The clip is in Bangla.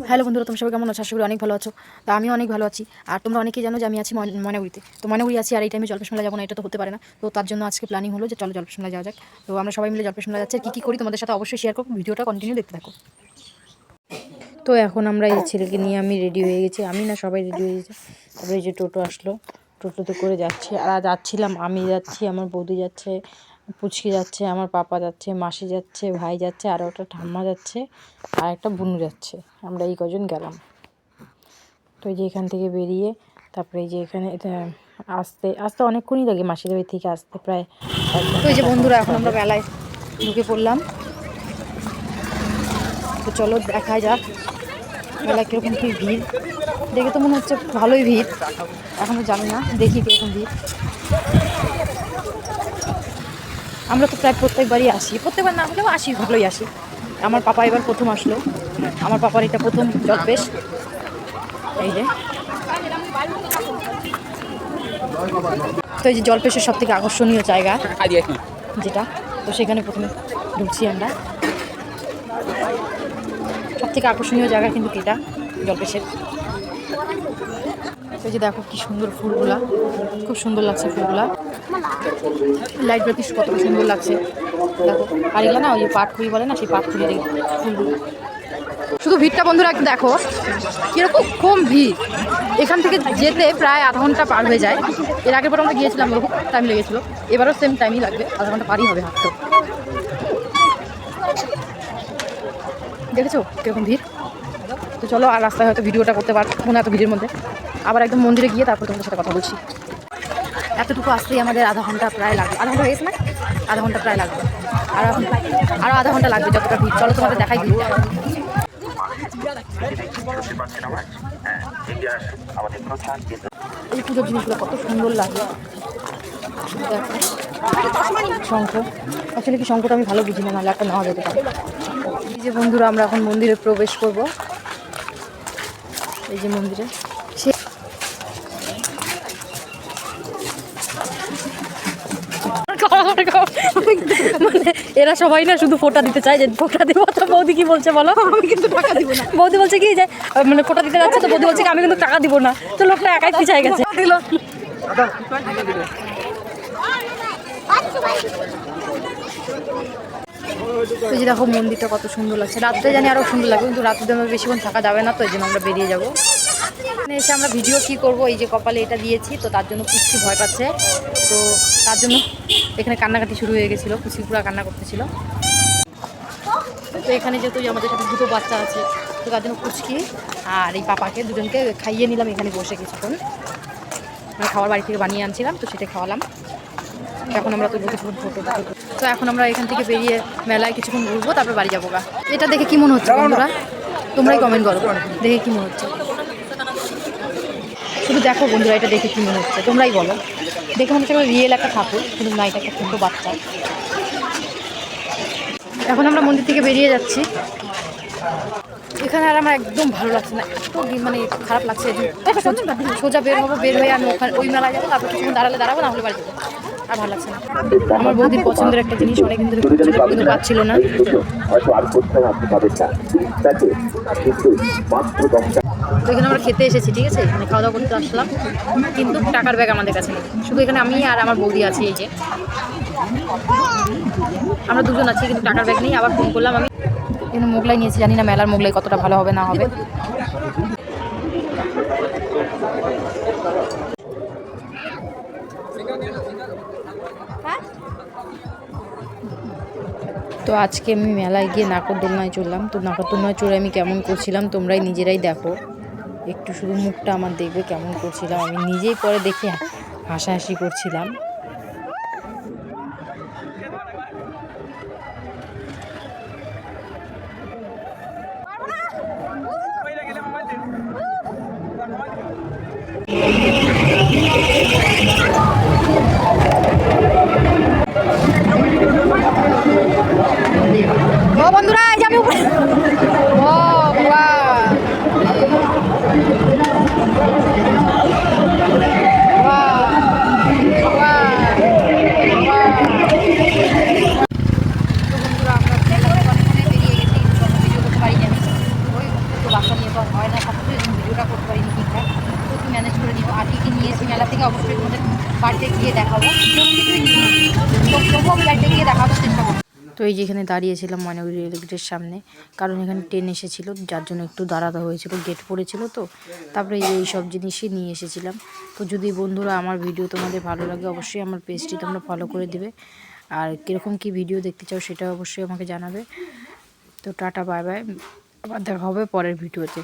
হ্যালো বন্ধুরা, তোমরা সবাই কেমন আছো? আশা করি অনেক ভালো আছো। তা আমিও অনেক ভালো আছি। আর তোমরা অনেকেই জানো যে আমি আছি ময়নাগুড়িতে। তো ময়নাগুড়ি আছি, আর এই টাইমে জল্পেশ মেলা যাবো না, এটা তো হতে পারে না। তো তার জন্য আজকে প্ল্যানিং হলো যে চলো জল্পেশ মেলা যাওয়া যাক। তো আমরা সবাই মিলে জল্পেশ মেলা যাচ্ছি। কী করি তোমাদের সাথে অবশ্যই শেয়ার করবো, ভিডিওটা কন্টিনিউ দেখতে থাকো। তো এখন আমরা এই ছেলেকে নিয়ে আমি রেডি হয়ে গেছি, আমি না সবাই রেডি হয়ে গেছে। তারপরে এই যে টোটো আসলো, টোটোতে করে যাচ্ছি। আর যাচ্ছিলাম, আমি যাচ্ছি, আমার বৌদি যাচ্ছে, পুচকি যাচ্ছে, আমার পাপা যাচ্ছে, মাসি যাচ্ছে, ভাই যাচ্ছে, আর একটা ঠাম্মা যাচ্ছে, আর একটা বুনু যাচ্ছে। আমরা এই কজন গেলাম। তো এই যে এখান থেকে বেরিয়ে তারপরে এই যে এখানে আসতে আসতে অনেকক্ষণই লাগে, মাসির বাড়ি থেকে আসতে প্রায়। তো এই যে বন্ধুরা, এখন আমরা মেলায় ঢুকে পড়লাম। তো চলো দেখা যাক মেলায় কীরকম কী ভিড়। দেখে তো মনে হচ্ছে ভালোই ভিড়, এখনও জানি না, দেখি কীরকম ভিড়। আমরা তো প্রায় প্রত্যেকবারই আসি, প্রত্যেকবার না হলেও আসি, ভালোই আসি। আমার পাপা এবার প্রথম আসলো, আমার পাপার এটা প্রথম জল্পেশ। এই যে তো এই যে জল্পেশের সব থেকে আকর্ষণীয় জায়গা যেটা, তো সেখানে প্রথমে ঢুকছি আমরা। সব থেকে আকর্ষণীয় জায়গা কিন্তু এটা জল্পেশের। এই যে দেখো কি সুন্দর ফুলগুলা, খুব সুন্দর লাগছে ফুলগুলা, লাইট বাতি কত সুন্দর লাগছে দেখো। আর এগুলো না ওই যে পাটখুড়ি বলে না, সেই পাটখুড়ির ফুলগুলো। শুধু ভিড়টা বন্ধুরা একটু দেখো কীরকম কম ভিড়। এখান থেকে যেতে প্রায় আধা ঘন্টা পার হয়ে যায়। এর আগের পর আমরা গিয়েছিলাম, বহু টাইম লেগেছিলো, এবারও সেম টাইমই লাগবে, আধা ঘন্টা পারই হবে হাঁটতে। দেখেছো কীরকম ভিড়? তো চলো, আর রাস্তায় হয়তো ভিডিওটা করতে পারবো না এত ভিড়ের মধ্যে। আবার একদম মন্দিরে গিয়ে তারপর তোমাদের সাথে কথা বলছি। এতটুকু আসতেই আমাদের আধা ঘন্টা প্রায় লাগবে, আধা ঘন্টা হয়ে গেছে না, আধা ঘন্টা প্রায় লাগবে। আরও আধা ঘন্টা লাগবে যতটা ভিড়। চলো তোমাদের দেখাই ভিড়। এই পুজোর জিনিসগুলো কত সুন্দর লাগে। শঙ্খ, আসলে কি শঙ্খটা আমি ভালো বুঝি না, নাহলে একটা নেওয়া যেতে পারে। এই যে বন্ধুরা, আমরা এখন মন্দিরে প্রবেশ করব। এই যে মন্দিরে মানে এরা সবাই না শুধু ফোঁটা দিতে চায়, যে ফোঁটা দেবো। তো বৌদি কি বলছে বলো? আমি কিন্তু টাকা দিব না। বৌদি বলছে কি যে মানে ফোঁটা দিতে যাচ্ছে, তো বৌদি বলছে কি আমি কিন্তু টাকা দিব না। তো লোকটা একাই পিছায় গেছে। তো যে দেখো মন্দিরটা কত সুন্দর লাগছে। রাত্রে জানি আরও সুন্দর লাগবে, কিন্তু রাত্রে আমরা বেশিক্ষণ থাকা যাবে না, তো এই জন্য আমরা বেরিয়ে যাবো। এসে আমরা ভিডিও কি করব, এই যে কপালে এটা দিয়েছি, তো তার জন্য পুচকি ভয় পাচ্ছে। তো তার জন্য এখানে কান্নাকাটি শুরু হয়ে গেছিলো, পুচকি পুরা কান্না করতেছিল। তো এখানে যেহেতু আমাদের সাথে দুটো বাচ্চা আছে, তো তার জন্য পুচকি আর এই পাপাকে দুজনকে খাইয়ে নিলাম এখানে বসে কিছুক্ষণ। মানে খাবার বাড়ি থেকে বানিয়ে আনছিলাম, তো সেটা খাওয়ালাম। এখন আমরা তুলবো কিছুক্ষণ ফটো। তো এখন আমরা এখান থেকে বেরিয়ে মেলায় কিছুক্ষণ ঘুরবো, তারপর বাড়ি যাবো গা। এটা দেখে কি মনে হচ্ছে বন্ধুরা? তোমরাই কমেন্ট করো, দেখে কি মনে হচ্ছে। শুধু দেখো বন্ধুরা, এটা দেখে কি মনে হচ্ছে তোমরাই বলো। দেখে মনে হচ্ছে রিয়েল একটা ঠাকুর, কিন্তু না, এটা একটা ছোট বাচ্চা। এখন আমরা মন্দির থেকে বেরিয়ে যাচ্ছি। এখানে আর আমার একদম ভালো লাগছে না, এত মানে খারাপ লাগছে। সোজা বের হবো, বের হয়ে আমি ওখানে ওই মেলায় যাবো, তারপর কিছুক্ষণ দাঁড়াবো, না হলে বাড়ি যাবো। আর ভালো লাগছে না। আমার বৌদির পছন্দের একটা জিনিস অনেকদিন ধরে কিন্তু পাচ্ছিল না। তো এখানে আমরা খেতে এসেছি, ঠিক আছে, মানে খাওয়া দাওয়া করতে আসলাম, কিন্তু টাকার ব্যাগ আমাদের কাছে নেই। শুধু এখানে আমি আর আমার বৌদি আছি। এই যে আমরা দুজন আছি, কিন্তু টাকার ব্যাগ নেই। আবার ফোন করলাম আমি, এখানে মোগলাই নিয়েছি, জানি না মেলার মোগলাই কতটা ভালো হবে না হবে। তো আজকে আমি মেলায় গিয়ে নাগরদোলনায় চড়লাম। তো নাগরদোলনায় চড়ে আমি কেমন করছিলাম তোমরাই নিজেরাই দেখো, একটু শুধু মুখটা আমার দেখবে কেমন করছিলাম। আমি নিজেই পরে দেখে হাসাহাসি করছিলাম। ও বন্ধুরা, এই যে আমি উপরে, ও বাবা, তো এই যেখানে দাঁড়িয়েছিলাম ময়নাগুড়ি রেলগেটের সামনে, কারণ এখানে ট্রেন এসেছিলো, যার জন্য একটু দাঁড়াতে হয়েছিল, গেট পড়েছিল। তো তারপরে এই সব জিনিসই নিয়ে এসেছিলাম। তো যদি বন্ধুরা আমার ভিডিও তোমাদের ভালো লাগে, অবশ্যই আমার পেজটি তোমরা ফলো করে দিবে, আর কীরকম কী ভিডিও দেখতে চাও সেটা অবশ্যই আমাকে জানাবে। তো টাটা, বাই বাই, আবার দেখা হবে পরের ভিডিওতে।